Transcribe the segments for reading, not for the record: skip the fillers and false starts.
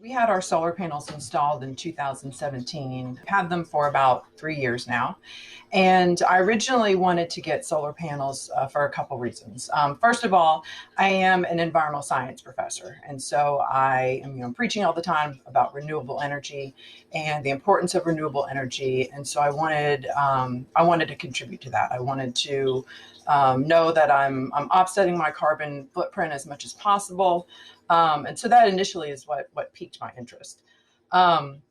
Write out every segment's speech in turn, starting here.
We had our solar panels installed in 2017, had them for about 3 years now. And I originally wanted to get solar panels for a couple reasons. First of all, I am an environmental science professor. And so I am preaching all the time about renewable energy and the importance of renewable energy. And so I wanted to contribute to that. I wanted to know that I'm offsetting my carbon footprint as much as possible. And so that initially is what piqued my interest. Um,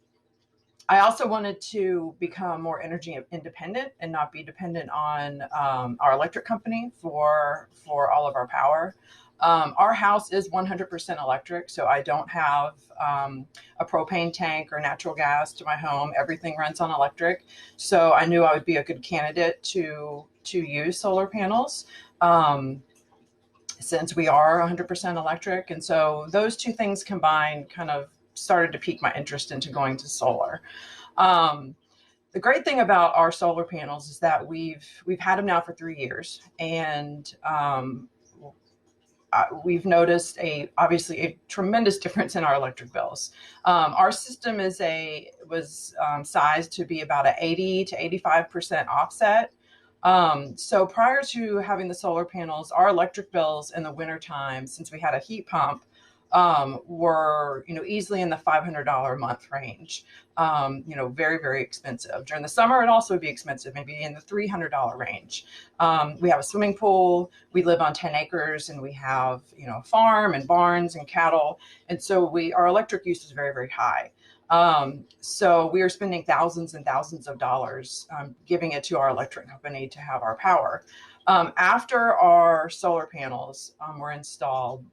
I also wanted to become more energy independent and not be dependent on our electric company for all of our power. Our house is 100% electric, so I don't have a propane tank or natural gas to my home. Everything runs on electric, so I knew I would be a good candidate to use solar panels. Since we are 100% electric. And so those two things combined kind of started to pique my interest into going to solar. Um, the great thing about our solar panels is that we've had them now for 3 years, and we've noticed obviously a tremendous difference in our electric bills. Our system was sized to be about an 80 to 85% offset. So prior to having the solar panels, our electric bills in the wintertime, since we had a heat pump, were easily in the $500 a month range. Very, very expensive. During the summer, it'd also be expensive, maybe in the $300 range. We have a swimming pool. We live on 10 acres, and we have a farm and barns and cattle, and so our electric use is very, very high. So we are spending thousands and thousands of dollars giving it to our electric company to have our power. After our solar panels were installed,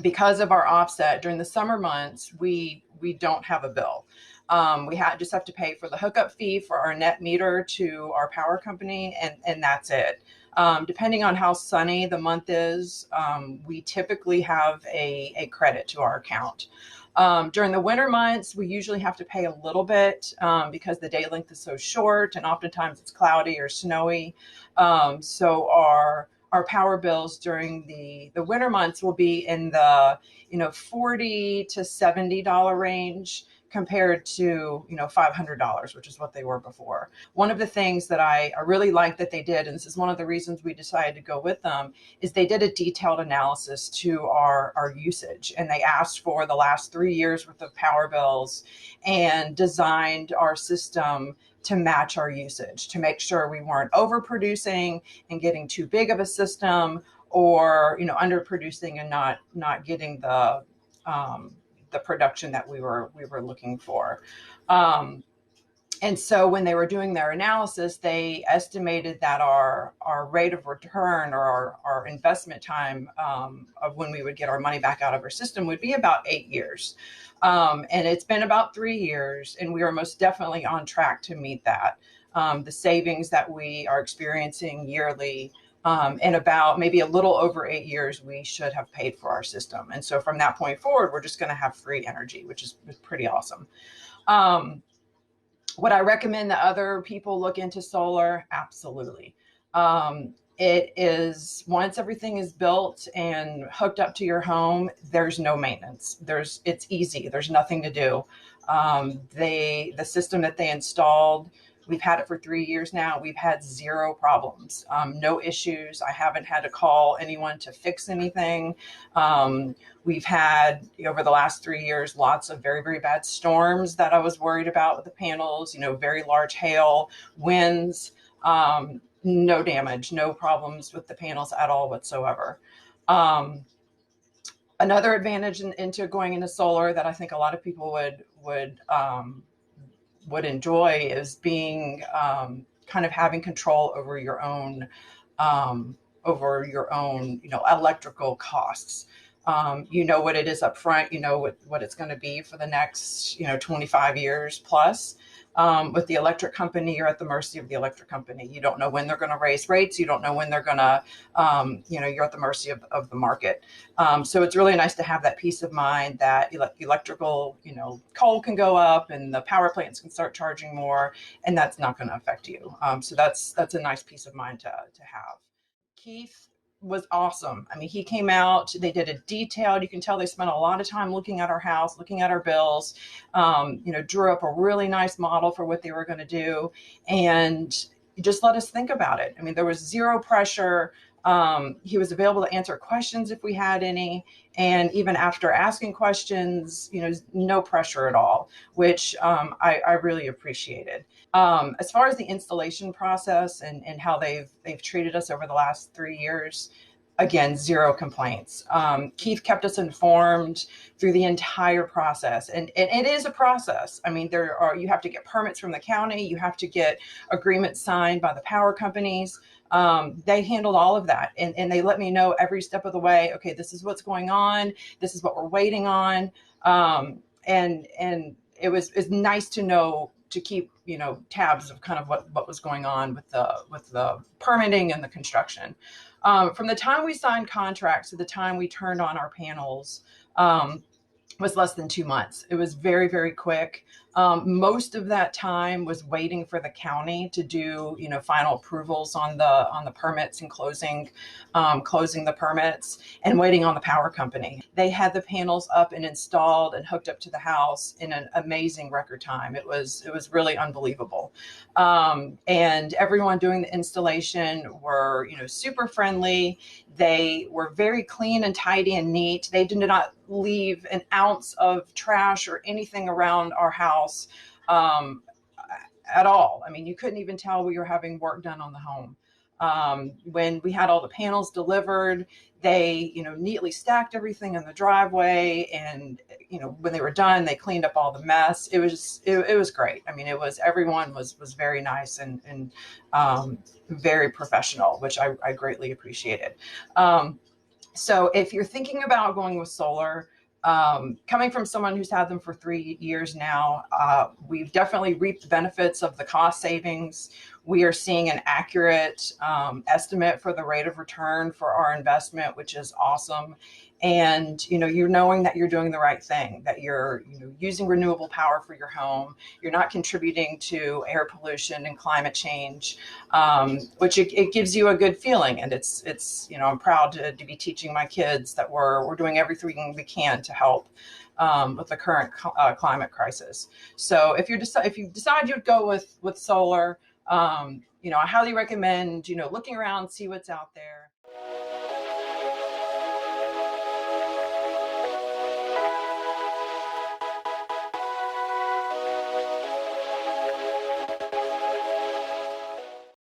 because of our offset during the summer months, we don't have a bill. Just have to pay for the hookup fee for our net meter to our power company, and that's it. Depending on how sunny the month is, we typically have a credit to our account. During the winter months, we usually have to pay a little bit because the day length is so short, and oftentimes it's cloudy or snowy. So our power bills during the winter months will be in the $40 to $70 range, compared to $500, which is what they were before. One of the things that I really like that they did, and this is one of the reasons we decided to go with them, is they did a detailed analysis to our usage, and they asked for the last 3 years worth of power bills and designed our system to match our usage, to make sure we weren't overproducing and getting too big of a system, or underproducing and not getting the production that we were looking for. And so when they were doing their analysis, they estimated that our rate of return, or our investment time of when we would get our money back out of our system, would be about 8 years. And it's been about 3 years, and we are most definitely on track to meet that. The savings that we are experiencing yearly, in about maybe a little over 8 years, we should have paid for our system. And so from that point forward, we're just going to have free energy, which is pretty awesome. Would I recommend that other people look into solar? Absolutely. It is, once everything is built and hooked up to your home, there's no maintenance. It's easy. There's nothing to do. The system that they installed, we've had it for 3 years now. We've had zero problems, no issues. I haven't had to call anyone to fix anything. We've had, over the last 3 years, lots of very, very bad storms that I was worried about with the panels, very large hail, winds, no damage, no problems with the panels at all whatsoever. Another advantage into going into solar that I think a lot of people would enjoy is being kind of having control over your own electrical costs. You know what it is up front, what it's going to be for the next 25 years plus. With the electric company, you're at the mercy of the electric company. You don't know when they're going to raise rates. You don't know when they're going to, you're at the mercy of the market. So it's really nice to have that peace of mind that electrical, coal can go up and the power plants can start charging more, and that's not going to affect you. So that's a nice peace of mind to have. Keith, was awesome. I mean, he came out, they did a detailed, you can tell they spent a lot of time looking at our house, looking at our bills, drew up a really nice model for what they were going to do, and just let us think about it. I mean, there was zero pressure. He was available to answer questions if we had any. And even after asking questions, no pressure at all, which I really appreciated. As far as the installation process and how they've treated us over the last 3 years, again, zero complaints. Keith kept us informed through the entire process, and it is a process. I mean, you have to get permits from the county, you have to get agreements signed by the power companies. They handled all of that, and they let me know every step of the way. Okay, this is what's going on. This is what we're waiting on. And it's nice to know, to keep tabs of kind of what was going on with the permitting and the construction. From the time we signed contracts to the time we turned on our panels, was less than 2 months. It was very, very quick. Most of that time was waiting for the county to do, final approvals on the permits and closing the permits, and waiting on the power company. They had the panels up and installed and hooked up to the house in an amazing record time. It was really unbelievable. And everyone doing the installation were, super friendly. They were very clean and tidy and neat. They did not leave an ounce of trash or anything around our house at all. I mean, you couldn't even tell we were having work done on the home. When we had all the panels delivered, they, neatly stacked everything in the driveway, and, when they were done, they cleaned up all the mess. It was great. I mean, everyone was very nice and very professional, which I greatly appreciated. So if you're thinking about going with solar, coming from someone who's had them for 3 years now, we've definitely reaped the benefits of the cost savings. We are seeing an accurate estimate for the rate of return for our investment, which is awesome. And, you're knowing that you're doing the right thing, that you're using renewable power for your home. You're not contributing to air pollution and climate change, which it gives you a good feeling. And it's I'm proud to be teaching my kids that we're doing everything we can to help with the current climate crisis. So if you decide you'd go with solar, I highly recommend, looking around, see what's out there.